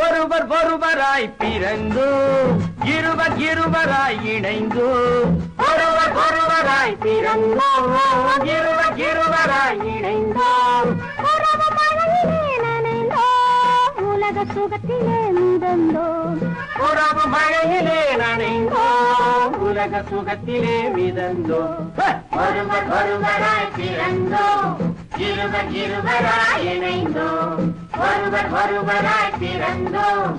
ஒருவர் ஒருவராய் பிறந்தோம், இருவர் இருவராய் இணைந்தோம். ஒருவர் ஒருவராய் பிறந்தோம், இருவர் இருவராய் இணைந்தோம். உலக சுகத்திலே மிதந்தோம். உறவு மழையிலே நனைந்தோம், உலக சுகத்திலே மிதந்தோம். ஒருவர் ஒருவராய் பிறந்தோம், இருவர் இருவராய் இணைந்தோம். ஒருவர் ஒருவராய் பிறந்தோம்,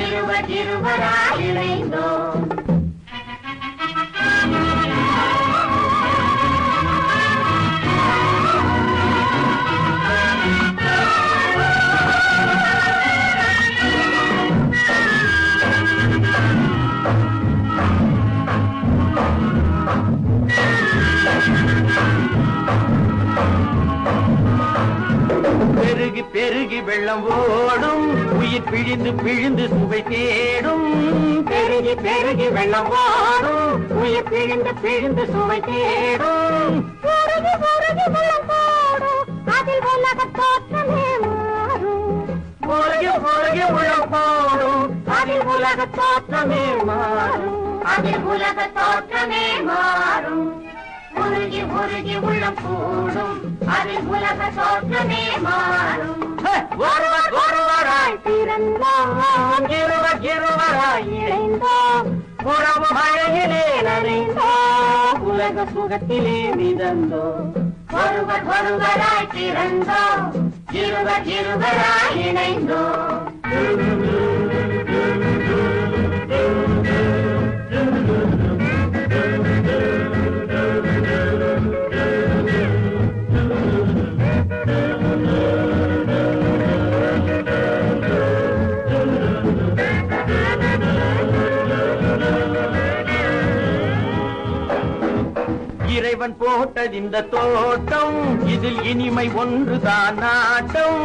இருவர் இருவராய் இணைந்தோம். பெருகி பெருகி வெள்ளம் ஓடும், உயிர் பிழிந்து பிழிந்து சுவை தேடும். பெருகி பெருகி வெள்ளம் ஓடும், உயிர் பிழிந்து பிழிந்து சுவை தேடும். பெருகி பெருகி வெள்ளம் ஓடும், அதில் உலக தோற்றமே மாறும். உலகி உலகி உள்ளம் போடும், அதில் உலக தோற்றமே மாறும். அதில் உலக தோற்றமே மாறும். உருகி உருகி உள்ளம் கூடும், அதில் உலக தோற்றமே மாறும். ஒருவர் ஒருவராய் பிறந்தோம், இருவர் இருவராய் இணைந்தோம். உறவு மழையிலே நனைந்தோம், உலக சுகத்திலே மிதந்தோம். ஒருவர் ஒருவராய் பிறந்தோம், இருவர் இருவராய் இணைந்தோம். இறைவன் போட்டது இந்த தோட்டம், இதில் இனிமை ஒன்றுதான் நாட்டம்.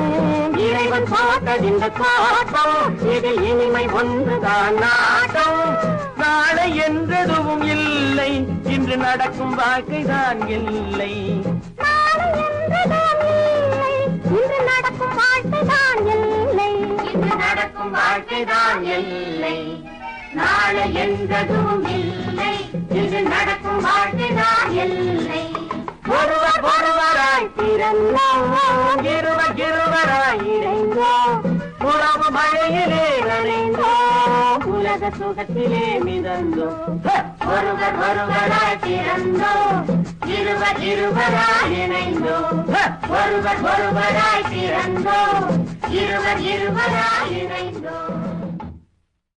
இறைவன் போட்டது இந்த தோட்டம், இதில் இனிமை ஒன்றுதான் நாட்டம். நாளை என்றதுவும் இல்லை, இன்று நடக்கும் வாழ்க்கைதான் இல்லை. இன்று நடக்கும் வாழ்க்கைதான் இல்லை. இன்று நடக்கும் வாழ்க்கைதான் இல்லை. நாளை என்றதும் இல்லை, இன்று நடக்கும் வாழ்க்கைதான் இல்லை. ஒருவர் ஒருவராய் பிறந்தோம், இருவர் இருவராய் இணைந்தோம். உறவு மழையிலே நனைந்தோம், உலக சுகத்திலே மிதந்தோம். ஒருவர் ஒருவராய் பிறந்தோம், இருவர் இருவராய் இணைந்தோம். ஒருவர் ஒருவராய் பிறந்தோம், இருவர் இருவராய் இணைந்தோம்.